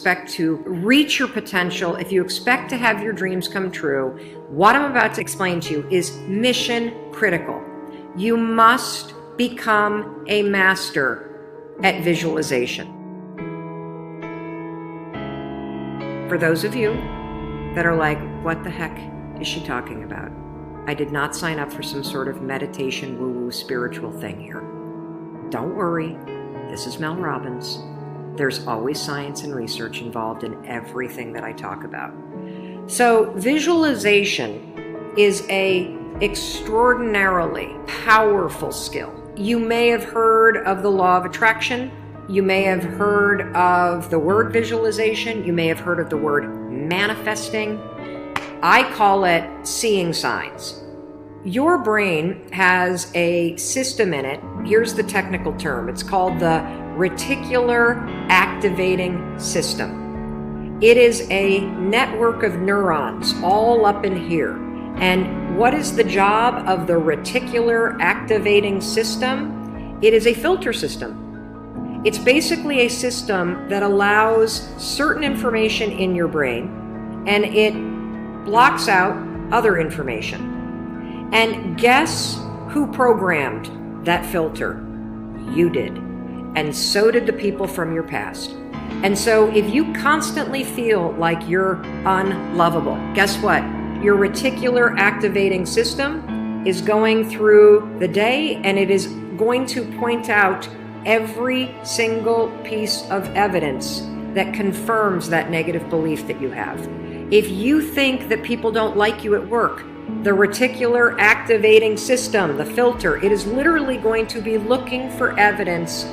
expect to reach your potential, if you expect to have your dreams come true, what I'm about to explain to you is mission critical. You must become a master at visualization. For those of you that are like, what the heck is she talking about? I did not sign up for some sort of meditation woo-woo spiritual thing here. Don't worry, this is Mel Robbins. There's always science and research involved in everything that I talk about. So visualization is an extraordinarily powerful skill. You may have heard of the law of attraction. You may have heard of the word visualization. You may have heard of the word manifesting. I call it seeing signs. Your brain has a system in it. Here's the technical term. It's called the reticular activating system. It is a network of neurons all up in here. And what is the job of the reticular activating system? It is a filter system. It's basically a system that allows certain information in your brain and it blocks out other information. And guess who programmed that filter? You did. And so did the people from your past. And so if you constantly feel like you're unlovable, guess what? Your reticular activating system is going through the day and it is going to point out every single piece of evidence that confirms that negative belief that you have. If you think that people don't like you at work, the reticular activating system, the filter, it is literally going to be looking for evidence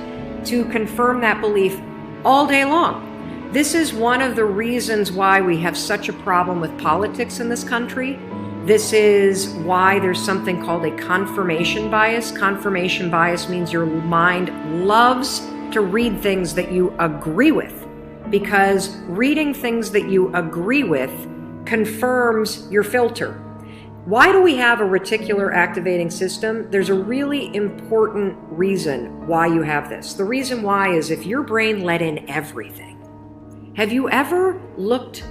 to confirm that belief all day long. This is one of the reasons why we have such a problem with politics in this country. This is why there's something called a confirmation bias. Confirmation bias means your mind loves to read things that you agree with, because reading things that you agree with confirms your filter. Why do we have a reticular activating system? There's a really important reason why you have this. The reason why is if your brain let in everything. Have you ever looked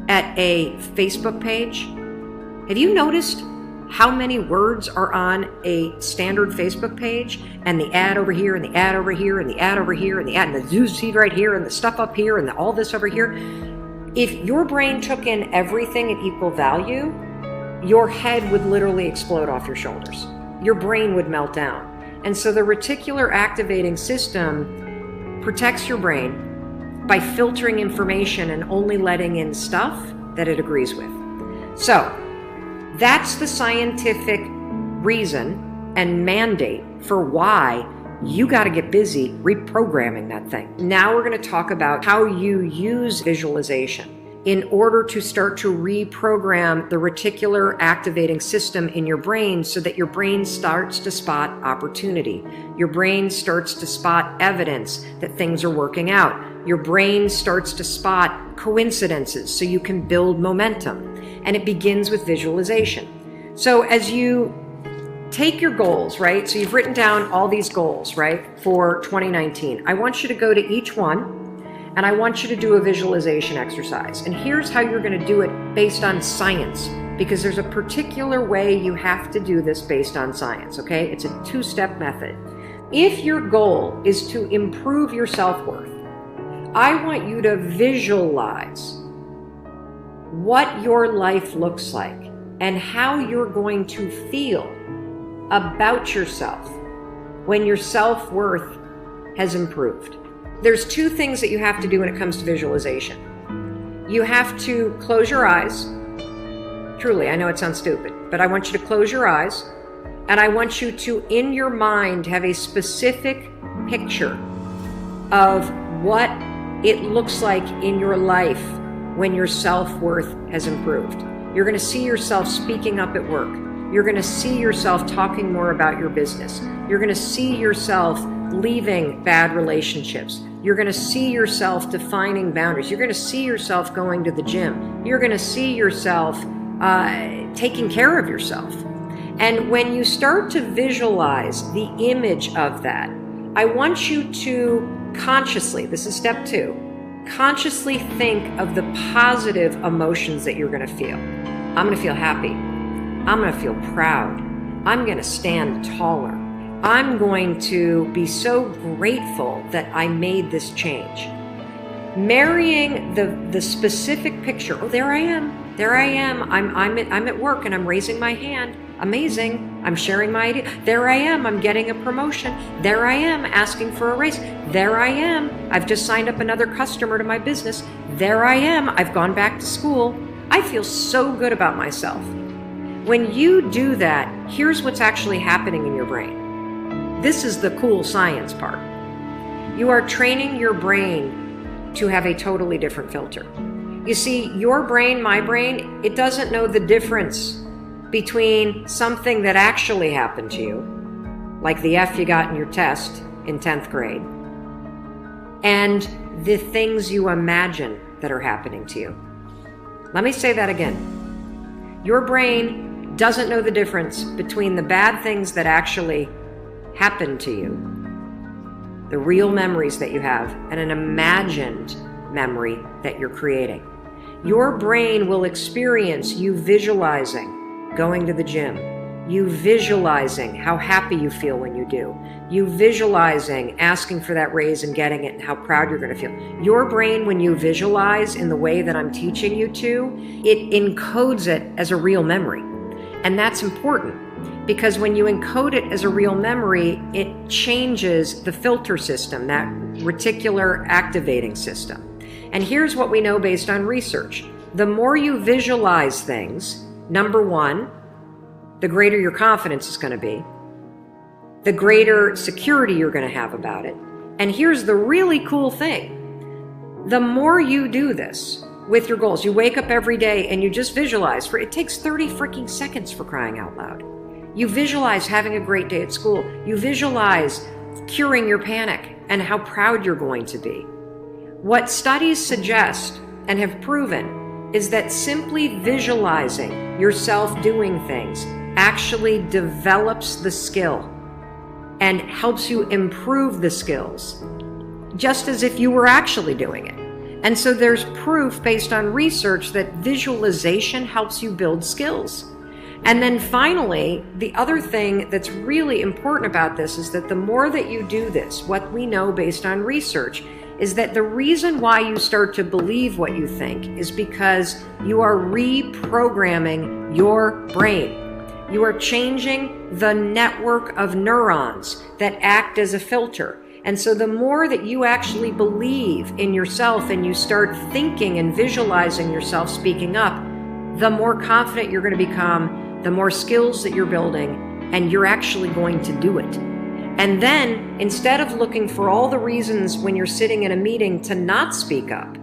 at a Facebook page? Have you noticed how many words are on a standard Facebook page, and the ad over here, and the ad over here, and the ad over here, and the ad, and the news feed right here, and the stuff up here, and all this over here? If your brain took in everything at equal value, your head would literally explode off your shoulders. Your brain would melt down. And so the reticular activating system protects your brain by filtering information and only letting in stuff that it agrees with. So that's the scientific reason and mandate for why you got to get busy reprogramming that thing. Now we're going to talk about how you use visualization in order to start to reprogram the reticular activating system in your brain so that your brain starts to spot opportunity. Your brain starts to spot evidence that things are working out. Your brain starts to spot coincidences so you can build momentum. And it begins with visualization. So as you take your goals, right? So you've written down all these goals, right, for 2019. I want you to go to each one and I want you to do a visualization exercise. And here's how you're going to do it based on science, because there's a particular way you have to do this based on science, okay? It's a two-step method. If your goal is to improve your self-worth, I want you to visualize what your life looks like and how you're going to feel about yourself when your self-worth has improved. There's two things that you have to do when it comes to visualization. You have to close your eyes. Truly, I know it sounds stupid, but I want you to close your eyes, and I want you to, in your mind, have a specific picture of what it looks like in your life when your self-worth has improved. You're going to see yourself speaking up at work. You're going to see yourself talking more about your business. You're going to see yourself leaving bad relationships. You're going to see yourself defining boundaries. You're going to see yourself going to the gym. You're going to see yourself taking care of yourself. And when you start to visualize the image of that, I want you to consciously, this is step 2, consciously think of the positive emotions that you're going to feel. I'm going to feel happy. I'm going to feel proud. I'm going to stand taller. I'm going to be so grateful that I made this change. Marrying the specific picture. Oh, there I am. There I am. I'm at work and I'm raising my hand. Amazing. I'm sharing my idea. There I am. I'm getting a promotion. There I am asking for a raise. There I am. I've just signed up another customer to my business. There I am. I've gone back to school. I feel so good about myself. When you do that, here's what's actually happening in your brain. This is the cool science part. You are training your brain to have a totally different filter. You see, your brain, my brain, it doesn't know the difference between something that actually happened to you, like the F you got in your test in 10th grade, and the things you imagine that are happening to you. Let me say that again. Your brain doesn't know the difference between the bad things that actually happened to you, the real memories that you have, and an imagined memory that you're creating. Your brain will experience you visualizing going to the gym, you visualizing how happy you feel when you do, you visualizing asking for that raise and getting it and how proud you're going to feel. Your brain, when you visualize in the way that I'm teaching you to, it encodes it as a real memory. And that's important, because when you encode it as a real memory, it changes the filter system, that reticular activating system. And here's what we know based on research. The more you visualize things, number one, the greater your confidence is going to be, the greater security you're going to have about it. And here's the really cool thing. The more you do this with your goals, you wake up every day and you just visualize. It takes 30 freaking seconds, for crying out loud. You visualize having a great day at school. You visualize curing your panic and how proud you're going to be. What studies suggest and have proven is that simply visualizing yourself doing things actually develops the skill and helps you improve the skills, just as if you were actually doing it. And so there's proof based on research that visualization helps you build skills. And then finally, the other thing that's really important about this is that the more that you do this, what we know based on research is that the reason why you start to believe what you think is because you are reprogramming your brain. You are changing the network of neurons that act as a filter. And so the more that you actually believe in yourself and you start thinking and visualizing yourself speaking up, the more confident you're going to become, the more skills that you're building, and you're actually going to do it. And then, instead of looking for all the reasons when you're sitting in a meeting to not speak up,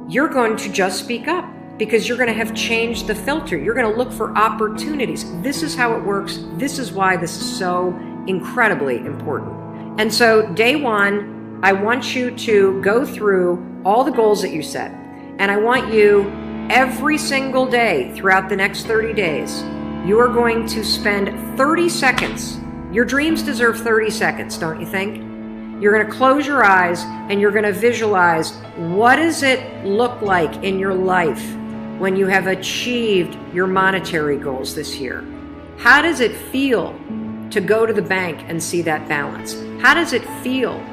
you're going to just speak up because you're going to have changed the filter. You're going to look for opportunities. This is how it works. This is why this is so incredibly important. And so, day one, I want you to go through all the goals that you set. And I want you, every single day throughout the next 30 days, you are going to spend 30 seconds. Your dreams deserve 30 seconds, don't you think? You're going to close your eyes and you're going to visualize, what does it look like in your life when you have achieved your monetary goals this year? How does it feel to go to the bank and see that balance? How does it feel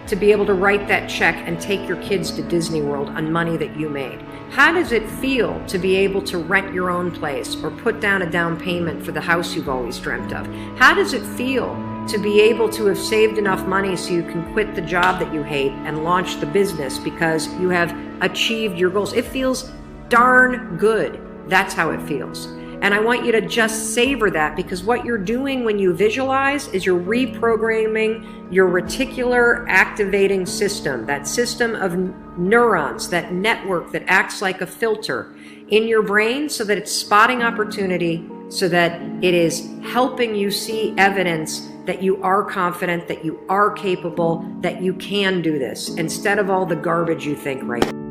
to be able to write that check and take your kids to Disney World on money that you made? How does it feel to be able to rent your own place or put down a down payment for the house you've always dreamt of? How does it feel to be able to have saved enough money so you can quit the job that you hate and launch the business because you have achieved your goals? It feels darn good. That's how it feels. And I want you to just savor that, because what you're doing when you visualize is you're reprogramming your reticular activating system, that system of neurons, that network that acts like a filter in your brain, so that it's spotting opportunity, so that it is helping you see evidence that you are confident, that you are capable, that you can do this, instead of all the garbage you think right now.